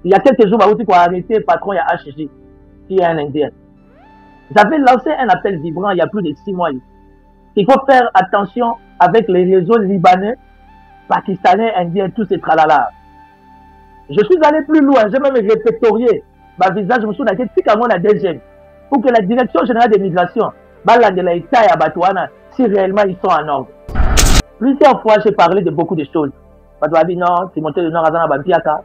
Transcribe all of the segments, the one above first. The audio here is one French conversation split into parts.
Il y a quelques jours, il faut arrêter le patron de HJ, qui est un Indien. J'avais lancé un appel vibrant il y a plus de 6 mois. Il faut faire attention avec les réseaux libanais, pakistanais, indiens, tous ces tralala. Je suis allé plus loin, j'ai même répertorié ma visage, je me suis dit, la deuxième, pour que la direction générale des migrations, si réellement ils sont en ordre. Plusieurs fois, j'ai parlé de beaucoup de choses. Non, c'est monté le nord à Bampiaka,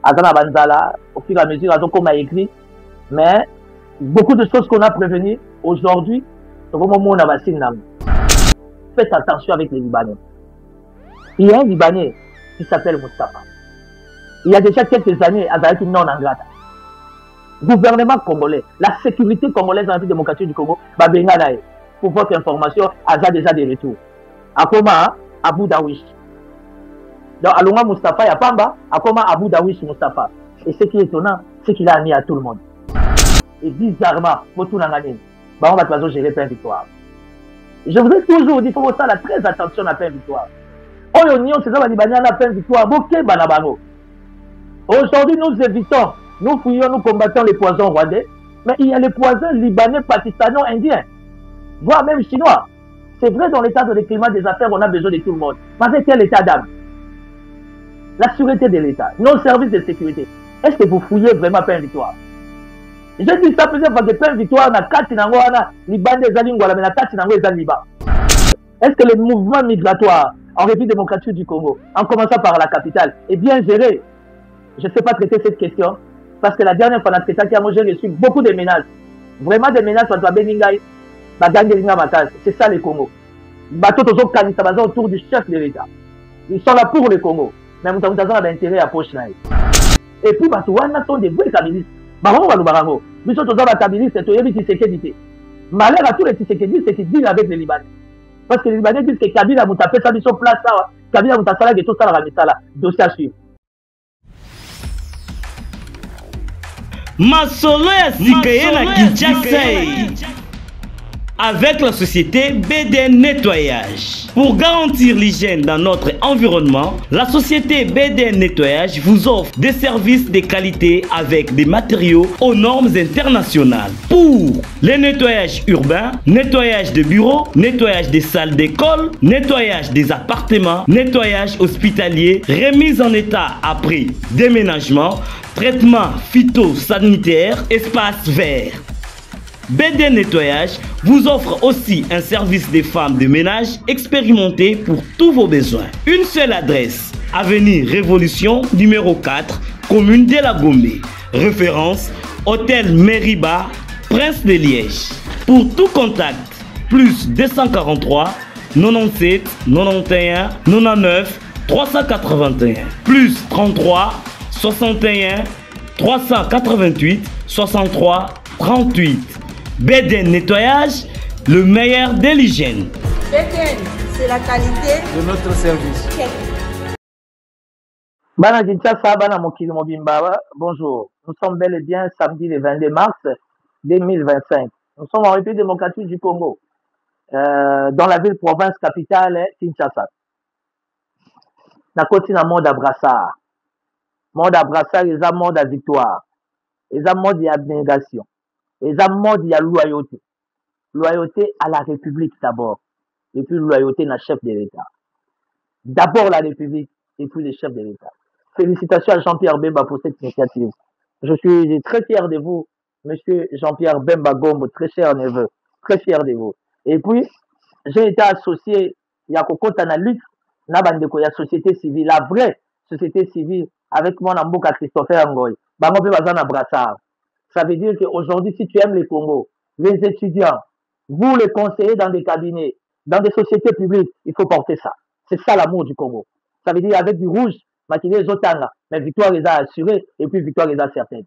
à Banzala, au fur et à mesure, comme a écrit. Mais beaucoup de choses qu'on a prévenues aujourd'hui, faites attention avec les Libanais. Il y a un Libanais qui s'appelle Moustapha. Il y a déjà quelques années, avec une non-anglade. Gouvernement congolais, la sécurité congolaise dans la démocratique du Congo, pour votre information, a déjà des retours. Akoma, Abu Dawish. Donc, Alonga Moustapha, il y a Pamba, Akoma, Abu Dawish Moustapha. Et ce qui est étonnant, c'est qu'il a amené à tout le monde. Et bizarrement, pour tout le monde, on va toujours gérer plein de victoire. Je vous ai toujours dit qu'il faut faire très attention à plein de victoire. Aujourd'hui, nous évitons, nous fouillons, nous combattons les poisons rwandais, mais il y a les poisons libanais, pakistanais, indiens, voire même chinois. C'est vrai, dans l'état de climat des affaires, on a besoin de tout le monde. Mais avec quel état d'âme? La sûreté de l'État, nos services de sécurité. Est-ce que vous fouillez vraiment plein de victoire? Je dis ça plusieurs fois que plein de victoire, na Katinangoana, Liban des Alingwala, mais na Katinangoana, Liban. Est-ce que le mouvement migratoire en République démocratique du Congo, en commençant par la capitale, est bien géré? Je ne sais pas traiter cette question, parce que la dernière fois, j'ai reçu beaucoup de menaces. Vraiment des menaces sur Beningaï, c'est ça le Congo. Autour du chef de l'État. Ils sont là pour le Congo. Mais nous avons intérêt à poche. Et puis, nous sont des vrais kabylistes. Nous sommes des kabylistes, malheur à tous les Tshisekedi, c'est qu'ils dealent avec les Libanais. Parce que les Libanais disent que Kabila a fait ça, ils sont place, Kabila a fait ça, et tout ça, dossier à suivre. Masolo ya sikaye na Kinshasa avec la société BDN Nettoyage. Pour garantir l'hygiène dans notre environnement, la société BDN Nettoyage vous offre des services de qualité avec des matériaux aux normes internationales. Pour les nettoyages urbains, nettoyage de bureaux, nettoyage des salles d'école, nettoyage des appartements, nettoyage hospitalier, remise en état après déménagement, traitement phytosanitaire, espace vert. BD Nettoyage vous offre aussi un service des femmes de ménage expérimenté pour tous vos besoins. Une seule adresse, avenue Révolution numéro 4, commune de la Gombe. Référence, hôtel Meriba, Prince de Liège. Pour tout contact, plus 243 97 91 99 381, plus 33 61 388 63 38. BDN Nettoyage, le meilleur de l'hygiène. BDN, c'est la qualité de notre service. Bana Kinshasa, Bana Mokili Mobimba, bonjour. Nous sommes bel et bien samedi le 22 mars 2025. Nous sommes en République démocratique du Congo, dans la ville province capitale Kinshasa. Nous sommes dans monde à brassard. Monde à brassard, ils ont monde à victoire. Ils ont monde d'abnégation. Ils ont monde de loyauté. Loyauté à la République d'abord. Et puis loyauté à chef de l'État. D'abord la République et puis le chef de l'État. Félicitations à Jean-Pierre Bemba pour cette initiative. Je suis très fier de vous, monsieur Jean-Pierre Bemba Gombo, très cher neveu. Très fier de vous. Et puis, j'ai été associé, il y a la lutte, il y a la société civile, la vraie société civile, avec mon amboka Christopher Ngoy. Ça veut dire qu'aujourd'hui, si tu aimes le Congo, les étudiants, vous les conseillers dans des cabinets, dans des sociétés publiques, il faut porter ça. C'est ça l'amour du Congo. Ça veut dire avec du rouge, maquiller les otanga, mais victoire les a assurées et puis victoire les a certaines.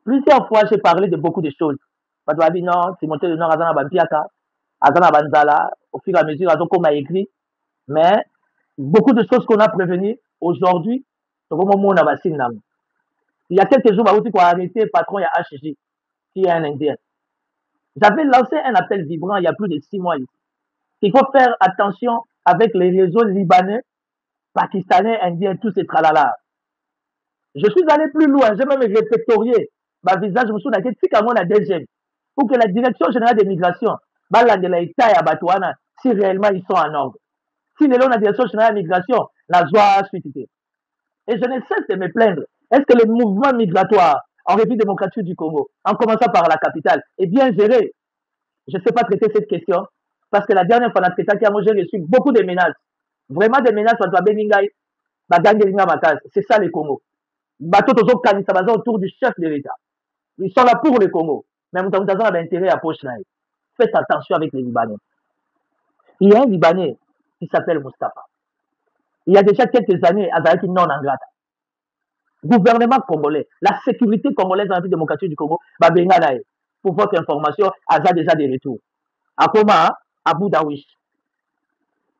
Plusieurs fois, j'ai parlé de beaucoup de choses. Non, c'est monté le nord à Bampiaka, à Banzala, au fur et à mesure, comme a écrit. Mais beaucoup de choses qu'on a prévenues aujourd'hui, il y a quelques jours, il faut arrêter le patron de HJ, qui est un Indien. J'avais lancé un appel vibrant il y a plus de 6 mois ici. Il faut faire attention avec les réseaux libanais, pakistanais, indiens, tous ces tralala. Je suis allé plus loin, j'ai même répertorié ma visage, je me suis dit que la deuxième, pour que la direction générale des migrations, si réellement ils sont en ordre. Si les la direction générale de migration, la joie suite. Et je ne cesse de me plaindre. Est-ce que le mouvement migratoire en République démocratique du Congo, en commençant par la capitale, est bien géré? Je ne sais pas traiter cette question, parce que la dernière fois, j'ai reçu beaucoup de menaces. Vraiment des menaces, c'est ça le Congo. Autour du chef de l'État. Ils sont là pour le Congo. Mais nous avons intérêt à poche. Faites attention avec les Libanais. Il y a un Libanais qui s'appelle Moustapha. Il y a déjà quelques années, avec une non-angrata. Gouvernement congolais, la sécurité congolaise dans la République démocratique du Congo, pour votre information, a déjà des retours. Akoma, Abu Dawish.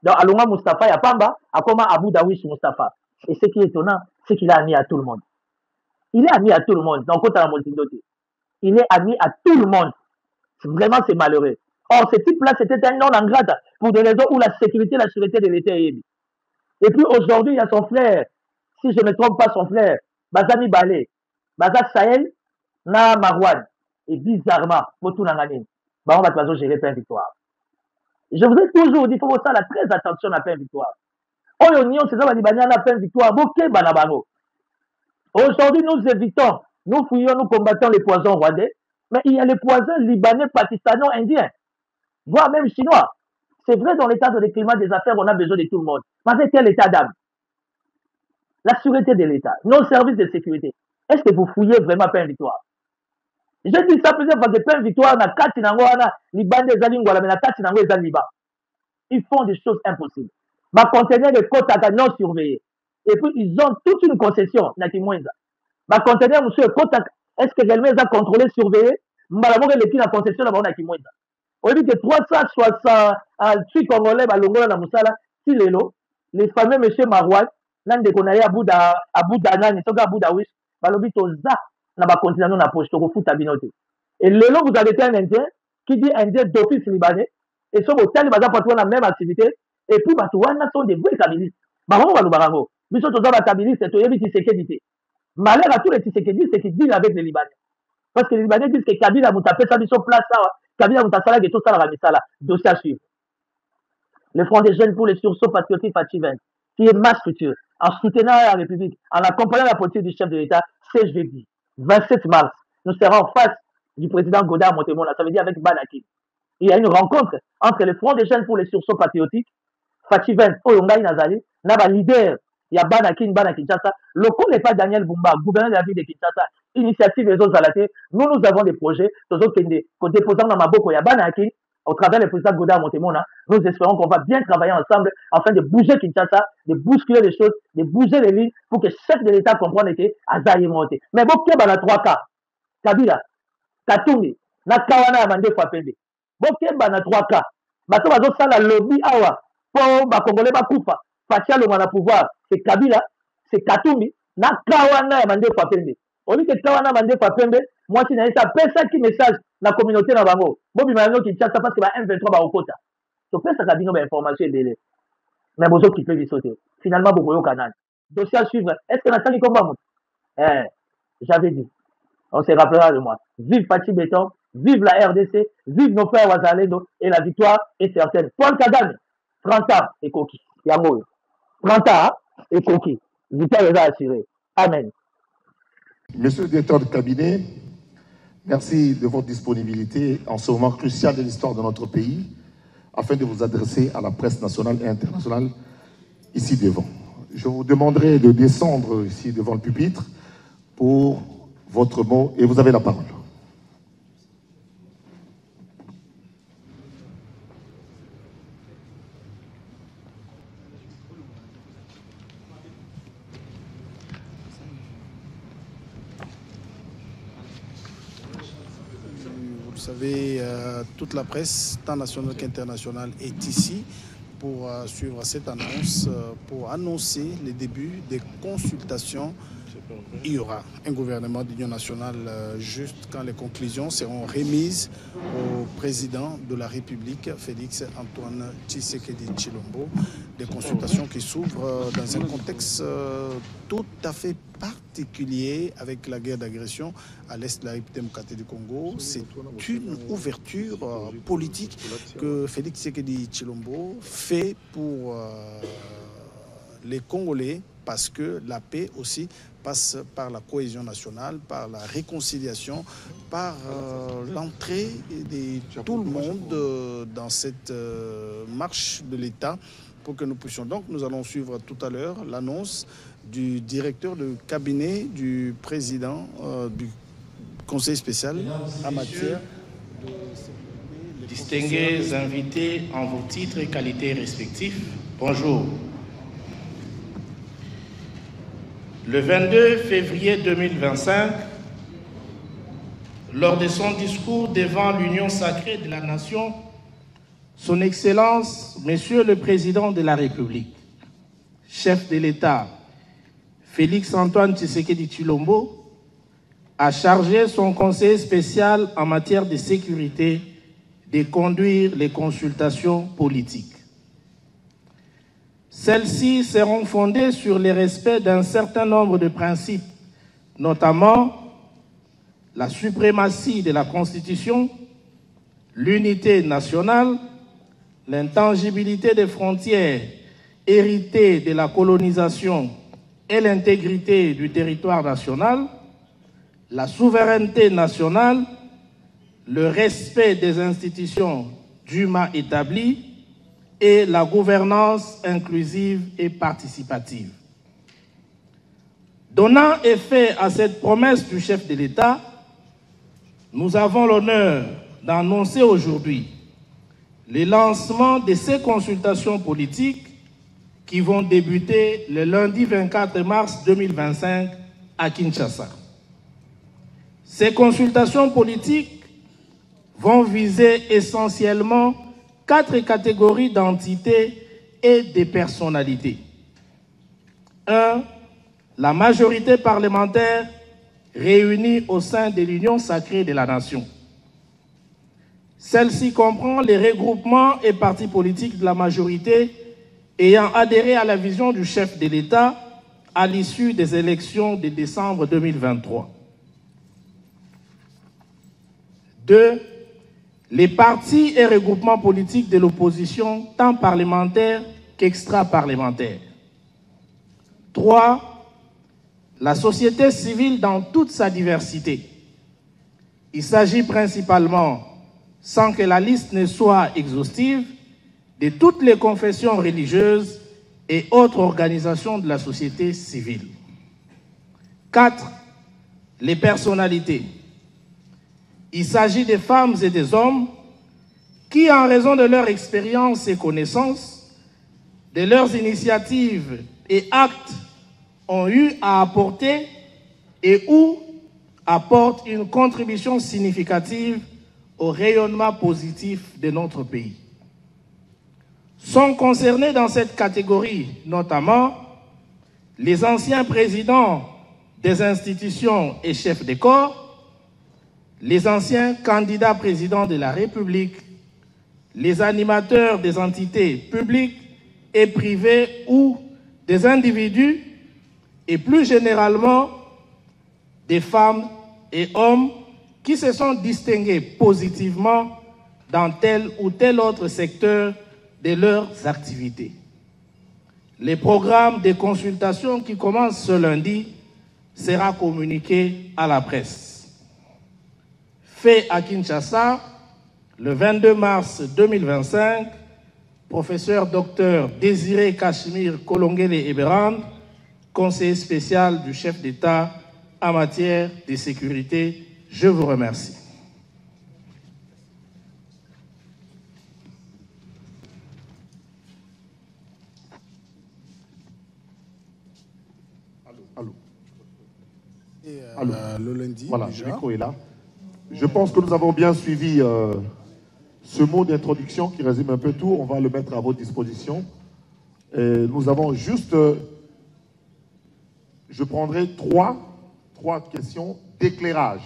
Donc, Alonga Moustapha, il y a Pamba, Akoma, Abu Dawish Moustapha. Et ce qui est étonnant, c'est qu'il est ami à tout le monde. Il est ami à tout le monde. Donc, quand on a multidoté, il est ami à tout le monde. Vraiment, c'est malheureux. Or, ce type-là, c'était un non-angrata pour des raisons où la sécurité de l'État est émise. Et puis, aujourd'hui, il y a son frère, si je ne me trompe pas, son frère, Bazami Balé, Baza Sahel, Na Marwan. Et bizarrement, Motou Nanganin, on va gérer plein victoire. Je vous ai toujours dit, il faut faire très attention à plein victoire. Aujourd'hui, nous évitons, nous fouillons, nous combattons les poisons rwandais, mais il y a les poisons libanais, pakistanais, indiens, voire même chinois. C'est vrai, dans l'état de climat des affaires, on a besoin de tout le monde. Mais avec quel état d'âme? La sûreté de l'État, nos services de sécurité. Est-ce que vous fouillez vraiment plein victoire? Je dis ça plusieurs fois que plein victoire, na kati nango wana, Liban des Alingwala, mais na kati nango des Liban. Ils font des choses impossibles. Ma conteneur de côte à non surveillé. Et puis, ils ont toute une concession, Nakimwenza. Ma conteneur, monsieur, côte est-ce que réellement ils ont contrôlé, surveillé? Mbalamoge les la concession là-bas, Nakimwenza. On dit que 368 Congolais, Balongola, na Moussala, si les fameux monsieur Marouane, nan de konaye Abu Danani, soga Abu Dawish, balobi toza, na ba continent na poche, toko futa binote. Et lelo, vous avez été un Indien, qui dit Indien d'office libanais, et sur hôtel, ils ont la même activité, et puis, Batouana sont des vrais kabilistes. Barango, Barango. Nous sommes tous kabilistes, c'est Toyebi Tshisekedi. Malheur à tous les Tshisekedi, c'est qu'ils dealent avec les Libanais. Parce que les Libanais disent que Kabila m'a tapé sa mission place, Kabila m'a tapé tout ça, la dossier à suivre. Le Front des Jeunes pour les sursauts patriotiques Fativen, qui est ma structure, en soutenant la République, en accompagnant la politique du chef de l'État, c'est jeudi, 27 mars, nous serons en face du président Godard Montemona, ça veut dire avec Banaki. Il y a une rencontre entre le Front des Jeunes pour les sursauts patriotiques, Fativen, Oyongai Nazali, Naba leader, il y a Banaki Kinshasa, le coup n'est pas Daniel Bumba, gouverneur de la ville de Kinshasa, initiative les autres Zalaté, nous avons des projets, déposant dans ma boko, il y a Banaki, au travers du président Godard Montemona, nous espérons qu'on va bien travailler ensemble afin de bouger Kinshasa, de bousculer les choses, de bouger les lignes pour que le chef de l'État comprenne que Azaï est monté. Mais bon, il y a 3 cas. Kabila, Katumbi, Nakawana, Amande Fapende. Bon, il y a 3 cas. Maintenant, on va faire lobby awa pour les Congolais Bakoufa. Fatia le mana pouvoir, c'est Kabila, c'est Katumbi, Nakawana, Amande Fapende. Au lieu que Kawana, Amande Fapende, moi, si ça personne qui message la communauté dans Bango. Bobi Mano qui tient ça parce que M23 va au quota. Donc, ça a bien information et délai. Mais vous autres qui peuvent y sauter. Finalement, vous voyez au canal. Dossier à suivre. Est-ce que Nathalie combat? J'avais dit. On se rappellera de moi. Vive Fatih Béton, vive la RDC, vive nos frères Ouazalendo et la victoire est certaine. Paul Kagame, 30 ans et coquille. Yango. 30 ans et coquille. Victoire est assurée. Amen. Monsieur le directeur de cabinet, merci de votre disponibilité en ce moment crucial de l'histoire de notre pays, afin de vous adresser à la presse nationale et internationale ici devant. Je vous demanderai de descendre ici devant le pupitre pour votre mot et vous avez la parole. Vous savez, toute la presse, tant nationale qu'internationale, est ici pour suivre cette annonce, pour annoncer les débuts des consultations il y aura un gouvernement d'union nationale juste quand les conclusions seront remises au président de la République, Félix Antoine Tshisekedi Tshilombo. Des consultations qui s'ouvrent dans un contexte tout à fait particulier avec la guerre d'agression à l'est de la République démocratique du Congo. C'est une ouverture politique que Félix Tshisekedi Tshilombo fait pour les Congolais, parce que la paix aussi passe par la cohésion nationale, par la réconciliation, par l'entrée de tout le monde dans cette marche de l'État pour que nous puissions. Donc nous allons suivre tout à l'heure l'annonce du directeur de cabinet du président du conseil spécial en matière de sécurité. Distingués invités en vos titres et qualités respectifs, bonjour. Le 22 février 2025, lors de son discours devant l'Union sacrée de la Nation, Son Excellence, Monsieur le Président de la République, chef de l'État, Félix Antoine Tshisekedi Tshilombo, a chargé son conseiller spécial en matière de sécurité de conduire les consultations politiques. Celles-ci seront fondées sur le respect d'un certain nombre de principes, notamment la suprématie de la Constitution, l'unité nationale, l'intangibilité des frontières héritées de la colonisation et l'intégrité du territoire national, la souveraineté nationale, le respect des institutions dûment établies, et la gouvernance inclusive et participative. Donnant effet à cette promesse du chef de l'État, nous avons l'honneur d'annoncer aujourd'hui le lancement de ces consultations politiques qui vont débuter le lundi 24 mars 2025 à Kinshasa. Ces consultations politiques vont viser essentiellement 4 catégories d'entités et de personnalités. 1. La majorité parlementaire réunie au sein de l'Union sacrée de la Nation. Celle-ci comprend les regroupements et partis politiques de la majorité ayant adhéré à la vision du chef de l'État à l'issue des élections de décembre 2023. 2. Les partis et regroupements politiques de l'opposition, tant parlementaires qu'extra-parlementaires. 3. La société civile dans toute sa diversité. Il s'agit principalement, sans que la liste ne soit exhaustive, de toutes les confessions religieuses et autres organisations de la société civile. 4. Les personnalités. Il s'agit des femmes et des hommes qui, en raison de leur expérience et connaissances, de leurs initiatives et actes, ont eu à apporter et ou apportent une contribution significative au rayonnement positif de notre pays. Sont concernés dans cette catégorie notamment les anciens présidents des institutions et chefs de corps, les anciens candidats présidents de la République, les animateurs des entités publiques et privées ou des individus et plus généralement des femmes et hommes qui se sont distingués positivement dans tel ou tel autre secteur de leurs activités. Le programme de consultation qui commence ce lundi sera communiqué à la presse. Fait à Kinshasa, le 22 mars 2025, professeur Dr Désiré Cachemire Kolongele Eberand, conseiller spécial du chef d'État en matière de sécurité. Je vous remercie. Allô. Et Allô. le lundi, Voilà, déjà. le micro est là. Je pense que nous avons bien suivi ce mot d'introduction qui résume un peu tout. On va le mettre à votre disposition. Et nous avons juste je prendrai trois questions d'éclairage.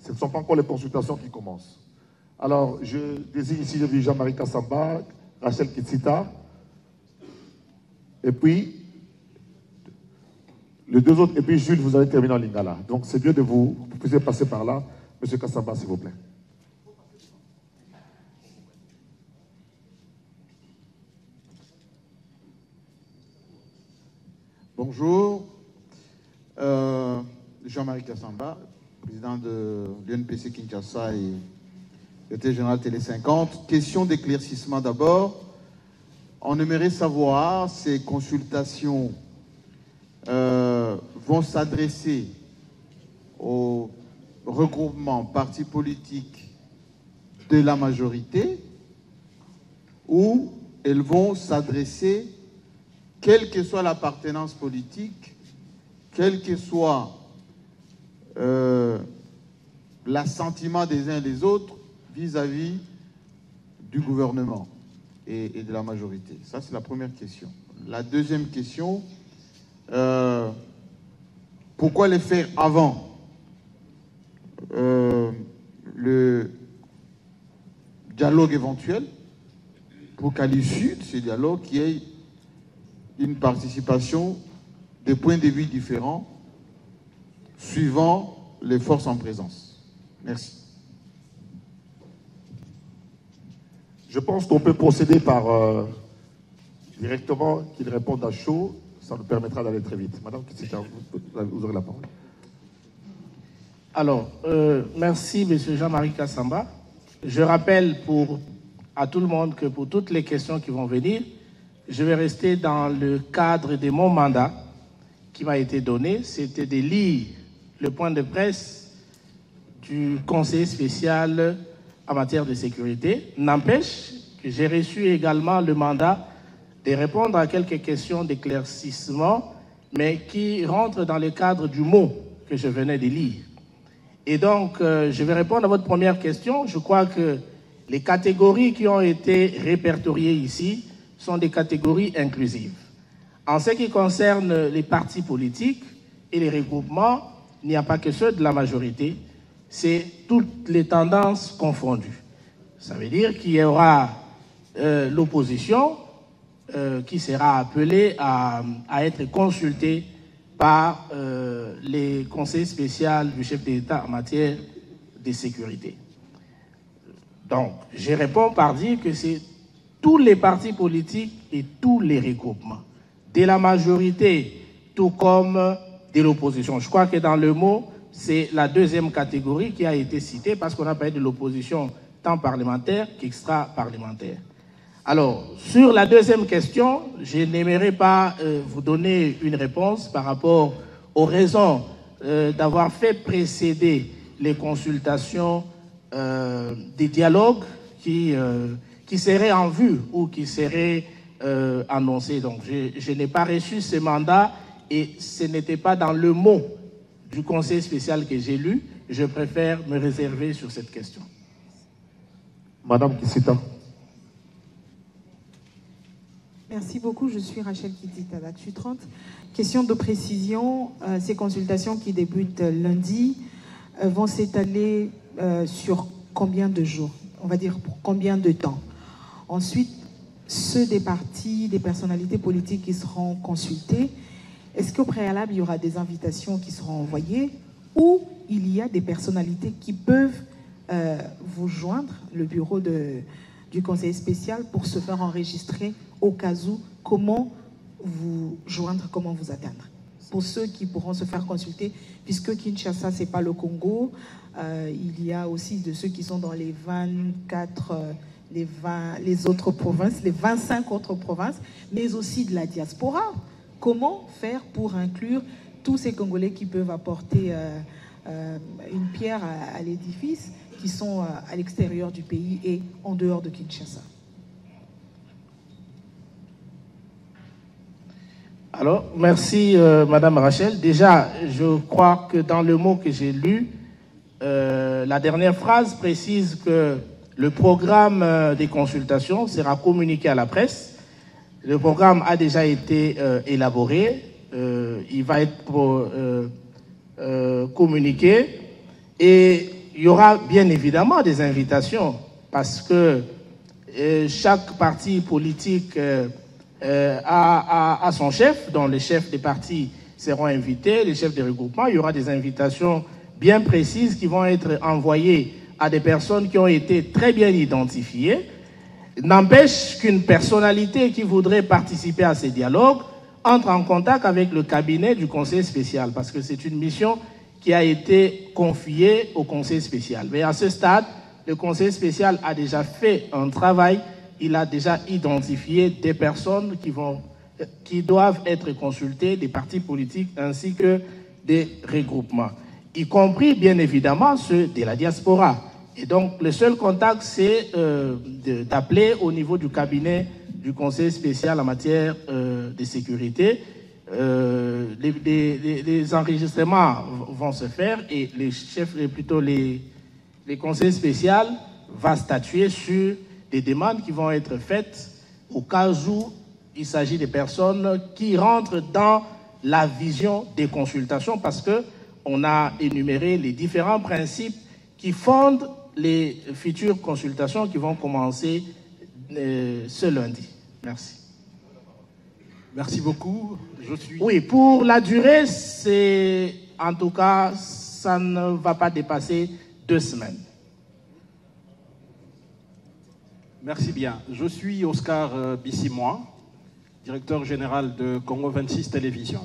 Ce ne sont pas encore les consultations qui commencent. Alors, je désigne ici le Jean-Marie Kassamba, Rachel Kitsita, et puis les deux autres, et puis Jules, vous allez terminer en Lingala. Donc, c'est mieux de vous pouvez passer par là. Monsieur Kassamba, s'il vous plaît. Bonjour, Jean-Marie Kassamba, président de l'UNPC Kinshasa et directeur général Télé 50. Question d'éclaircissement d'abord. On aimerait savoir ces consultations vont s'adresser au regroupement partis politiques de la majorité ou elles vont s'adresser, quelle que soit l'appartenance politique, quel que soit l'assentiment des uns et des autres vis-à-vis du gouvernement et de la majorité. Ça, c'est la première question. La deuxième question, pourquoi les faire avant le dialogue éventuel pour qu'à l'issue de ce dialogue, il y ait une participation des points de vue différents suivant les forces en présence. Merci. Je pense qu'on peut procéder par directement qu'ils répondent à chaud. Ça nous permettra d'aller très vite. Madame Kitsita, vous aurez la parole. Alors, merci M. Jean-Marie Kassamba. Je rappelle à tout le monde que pour toutes les questions qui vont venir, je vais rester dans le cadre de mon mandat qui m'a été donné. C'était de lire le point de presse du conseiller spécial en matière de sécurité. N'empêche que j'ai reçu également le mandat de répondre à quelques questions d'éclaircissement, mais qui rentrent dans le cadre du mot que je venais de lire. Et donc, je vais répondre à votre première question. Je crois que les catégories qui ont été répertoriées ici sont des catégories inclusives. En ce qui concerne les partis politiques et les regroupements, il n'y a pas que ceux de la majorité, c'est toutes les tendances confondues. Ça veut dire qu'il y aura l'opposition qui sera appelée à être consultée par les conseils spéciaux du chef d'État en matière de sécurité. Donc, je réponds par dire que c'est tous les partis politiques et tous les regroupements, de la majorité tout comme de l'opposition. Je crois que dans le mot, c'est la deuxième catégorie qui a été citée parce qu'on a parlé de l'opposition tant parlementaire qu'extra-parlementaire. Alors, sur la deuxième question, je n'aimerais pas vous donner une réponse par rapport aux raisons d'avoir fait précéder les consultations des dialogues qui seraient en vue ou qui seraient annoncés. Donc, je n'ai pas reçu ce mandat et ce n'était pas dans le mot du conseil spécial que j'ai lu. Je préfère me réserver sur cette question. Madame Kitsita. Merci beaucoup, je suis Rachel Kitsita, d'Actu 30. Question de précision, ces consultations qui débutent lundi vont s'étaler sur combien de jours? On va dire pour combien de temps? Ensuite, ceux des partis, des personnalités politiques qui seront consultés, est-ce qu'au préalable, il y aura des invitations qui seront envoyées ou il y a des personnalités qui peuvent vous joindre, le bureau du conseiller spécial, pour se faire enregistrer au cas où, comment vous joindre, comment vous atteindre. Pour ceux qui pourront se faire consulter, puisque Kinshasa, ce n'est pas le Congo, il y a aussi de ceux qui sont dans les 24, les autres provinces, les 25 autres provinces, mais aussi de la diaspora. Comment faire pour inclure tous ces Congolais qui peuvent apporter une pierre à l'édifice, qui sont à l'extérieur du pays et en dehors de Kinshasa? Alors, merci Madame Rachel. Déjà, je crois que dans le mot que j'ai lu, la dernière phrase précise que le programme des consultations sera communiqué à la presse. Le programme a déjà été élaboré il va être communiqué. Et il y aura bien évidemment des invitations parce que chaque parti politique a son chef, dont les chefs des partis seront invités, les chefs des regroupements. Il y aura des invitations bien précises qui vont être envoyées à des personnes qui ont été très bien identifiées. N'empêche qu'une personnalité qui voudrait participer à ces dialogues entre en contact avec le cabinet du conseil spécial, parce que c'est une mission qui a été confiée au conseil spécial. Mais à ce stade, le conseil spécial a déjà fait un travail, il a déjà identifié des personnes qui doivent être consultées, des partis politiques ainsi que des regroupements, y compris bien évidemment ceux de la diaspora. Et donc le seul contact, c'est d'appeler au niveau du cabinet du conseil spécial en matière de sécurité. Les enregistrements vont se faire et les chefs, plutôt les conseils spéciaux vont statuer sur des demandes qui vont être faites au cas où il s'agit des personnes qui rentrent dans la vision des consultations, parce qu'on a énuméré les différents principes qui fondent les futures consultations qui vont commencer ce lundi. Merci. Merci beaucoup. Oui, pour la durée, c'est en tout cas, ça ne va pas dépasser 2 semaines. Merci bien. Je suis Oscar Bissimois, directeur général de Congo 26 Télévision.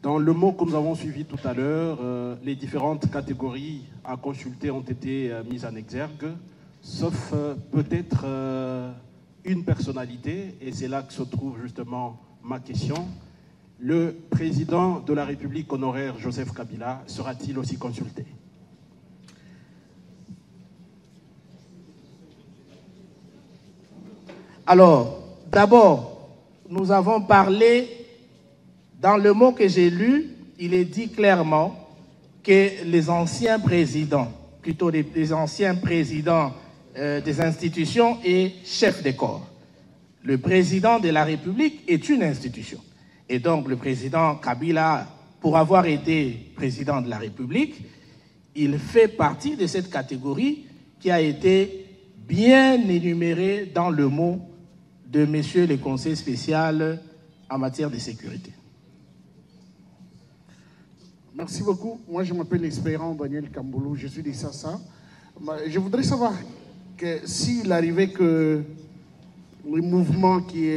Dans le mot que nous avons suivi tout à l'heure, les différentes catégories à consulter ont été mises en exergue, sauf peut-être une personnalité, et c'est là que se trouve justement ma question. Le président de la République honoraire, Joseph Kabila, sera-t-il aussi consulté? Alors, d'abord, nous avons parlé, dans le mot que j'ai lu, il est dit clairement que les anciens présidents, plutôt les anciens présidents des institutions et chefs de corps. Le président de la République est une institution. Et donc, le président Kabila, pour avoir été président de la République, il fait partie de cette catégorie qui a été bien énumérée dans le mot de messieurs les conseils spéciaux en matière de sécurité. Merci beaucoup. Moi, je m'appelle Espérant Daniel Kamboulou, je suis de Sassa. Je voudrais savoir que s'il arrivait que le mouvement qui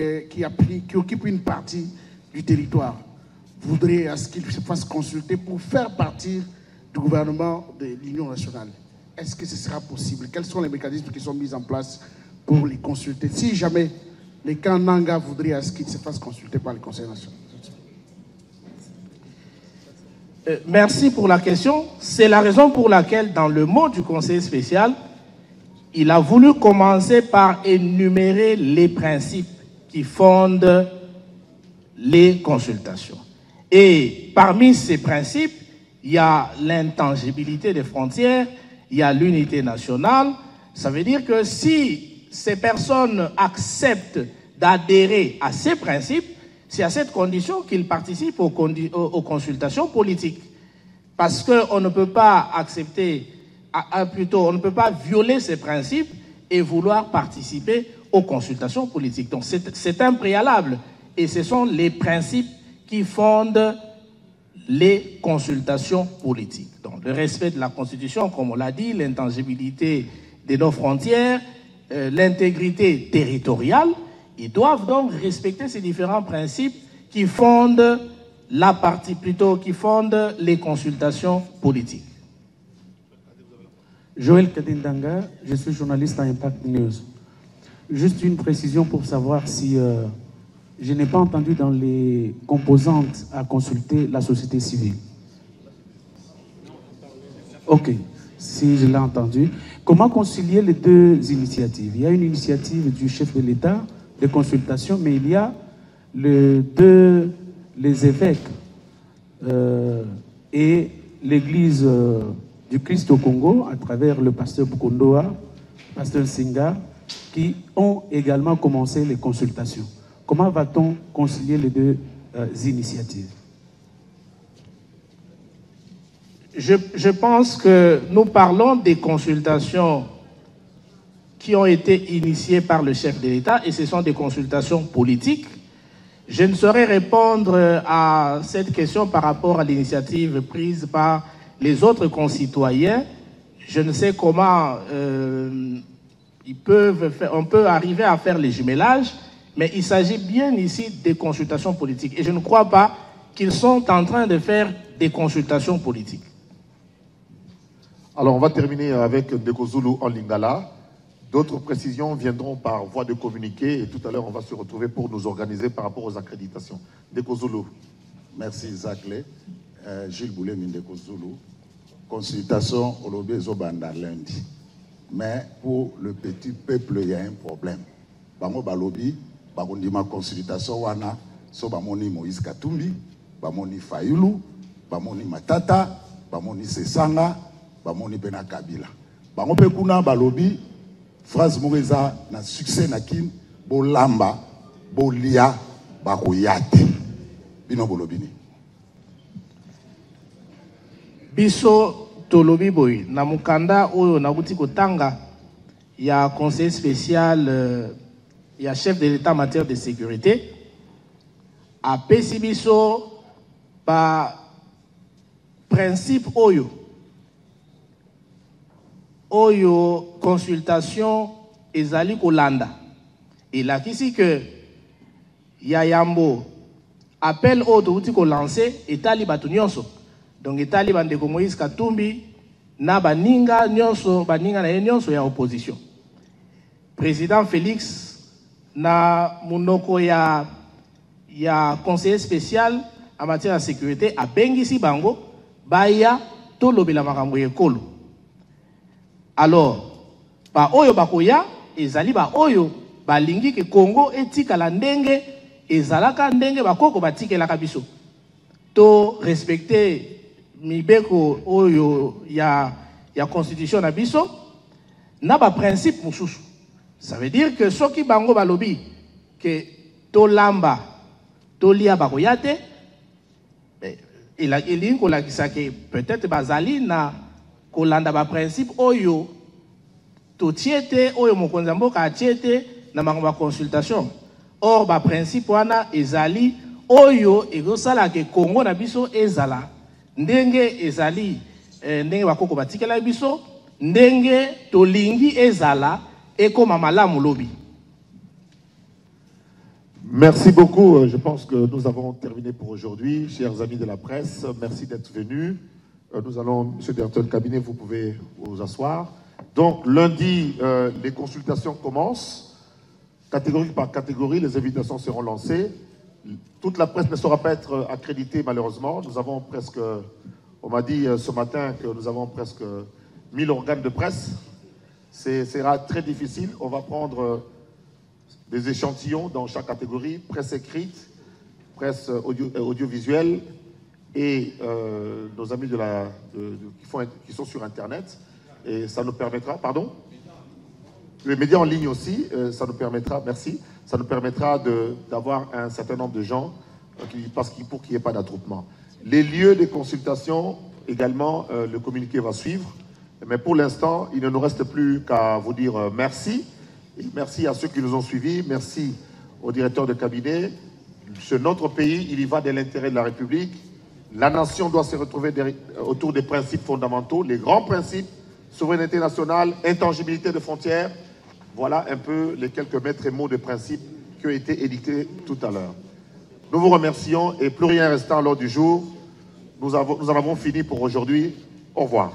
occupe une partie du territoire voudrait à ce qu'il se fasse consulter pour faire partie du gouvernement de l'Union nationale, est-ce que ce sera possible? Quels sont les mécanismes qui sont mis en place pour les consulter? Si jamais les camps Nanga voudraient à ce qu'ils se fassent consulter par le Conseil national. Merci pour la question. C'est la raison pour laquelle, dans le mot du Conseil spécial, il a voulu commencer par énumérer les principes qui fondent les consultations. Et parmi ces principes, il y a l'intangibilité des frontières, il y a l'unité nationale. Ça veut dire que si ces personnes acceptent d'adhérer à ces principes, c'est à cette condition qu'ils participent aux consultations politiques. Parce qu'on ne peut pas accepter, plutôt, on ne peut pas violer ces principes et vouloir participer aux consultations politiques. Donc c'est un préalable. Et ce sont les principes qui fondent les consultations politiques. Donc le respect de la Constitution, comme on l'a dit, l'intangibilité de nos frontières, l'intégrité territoriale, ils doivent donc respecter ces différents principes qui fondent la partie, plutôt qui fondent les consultations politiques. Joël Kadindanga, je suis journaliste à Impact News. Juste une précision pour savoir si je n'ai pas entendu dans les composantes à consulter la société civile. Ok, si je l'ai entendu. Comment concilier les deux initiatives? Il y a une initiative du chef de l'État de consultation, mais il y a les évêques et l'église du Christ au Congo, à travers le pasteur Bukondoa, pasteur Singa, qui ont également commencé les consultations. Comment va-t-on concilier les deux initiatives? Je pense que nous parlons des consultations qui ont été initiées par le chef de l'État et ce sont des consultations politiques. Je ne saurais répondre à cette question par rapport à l'initiative prise par les autres concitoyens. Je ne sais comment on peut arriver à faire les jumelages, mais il s'agit bien ici des consultations politiques. Et je ne crois pas qu'ils sont en train de faire des consultations politiques. Alors, on va terminer avec Ndeko Zulu en Lingala. D'autres précisions viendront par voie de communiqué et tout à l'heure, on va se retrouver pour nous organiser par rapport aux accréditations. Ndeko Zulu. Merci, Zacle. Gilles Boulet, Ndeko Zulu. Consultation au lobby Zobanda lundi. Mais pour le petit peuple, il y a un problème. Bango balobi, ma consultation wana, so bamoni Moïse Katumbi, bamoni Fayulu, bamoni Matata, bamoni Sesanga, bamoni Bena Kabila. Bango pekuna balobi, phrase Moïsa na succès na kin, bo lamba, bo lia, bako yate. Bino bolobini. Biso tolobi boy na mukanda oyo na buti kotanga ya conseil spécial ya chef de l'État en matière de sécurité a pesi biso pa principe oyo consultation ezali kolanda elakisi que ya yambo appel oyo touti ko lancer etali bato nyonso. Donc, Etali Bandeko Moïse Katumbi, na baninga nyonso, baninga na nyonso ya opposition. Président Félix, na munoko ya conseiller spécial en matière de sécurité, a bengisi bango, baya, tolobela makambo ekolo. Alors, ba oyo bakoya, ezali ba oyo, ba lingi ke Congo etika la ndenge, ezalaka ndenge bakoko batike la kabiso. To respecter mibeko oyo ya constitution na biso na ba principe mususu. Ça veut dire que soki bango balobi que to lamba to lia bakoyate il ko la kisake peut-être bazali na kolanda ba principe oyo to tiete oyo mokonzi mboka tiete na ba consultation. Or ba principe wana ezali oyo ezosala ke Congo na biso ezala ndenge ezali ndenge bakoko batikela biso ndenge tolingi ezala ekoma malamu lobi. Merci beaucoup. Je pense que nous avons terminé pour aujourd'hui. Chers amis de la presse, merci d'être venus. Nous allons, monsieur le directeur de cabinet, vous pouvez vous asseoir. Donc lundi, les consultations commencent. Catégorie par catégorie, les invitations seront lancées. Toute la presse ne saura pas être accréditée malheureusement. Nous avons presque, on m'a dit ce matin que nous avons presque 1000 organes de presse. Ce sera très difficile. On va prendre des échantillons dans chaque catégorie, presse écrite, presse audiovisuelle et nos amis qui sont sur Internet. Et ça nous permettra, pardon ? Les médias en ligne aussi, ça nous permettra, merci, ça nous permettra d'avoir un certain nombre de gens pour qu'il n'y ait pas d'attroupement. Les lieux de consultation, également, le communiqué va suivre. Mais pour l'instant, il ne nous reste plus qu'à vous dire merci. Et merci à ceux qui nous ont suivis. Merci au directeur de cabinet. C'est notre pays, il y va de l'intérêt de la République. La nation doit se retrouver autour des principes fondamentaux, les grands principes, souveraineté nationale, intangibilité de frontières. Voilà un peu les quelques maîtres et mots de principe qui ont été édictés tout à l'heure. Nous vous remercions et plus rien restant à l'ordre du jour. Nous en avons fini pour aujourd'hui. Au revoir.